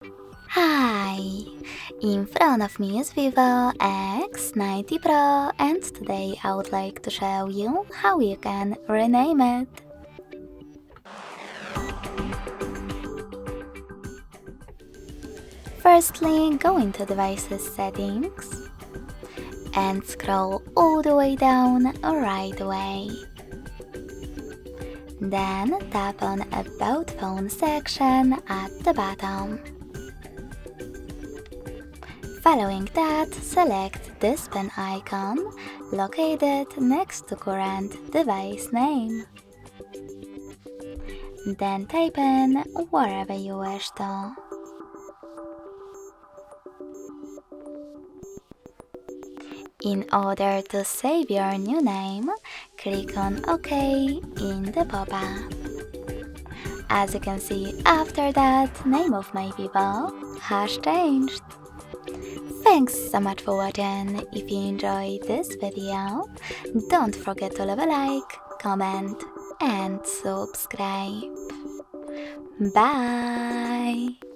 Hi! In front of me is VIVO X90 Pro, and today I would like to show you how you can rename it. Firstly, go into Devices Settings and scroll all the way down right away. Then tap on About Phone section at the bottom. Following that, select this pen icon located next to current device name. Then type in wherever you wish to. In order to save your new name, click on OK in the pop-up. As you can see, after that, name of my Vivo has changed. Thanks so much for watching. If you enjoyed this video, don't forget to leave a like, comment and subscribe. Bye!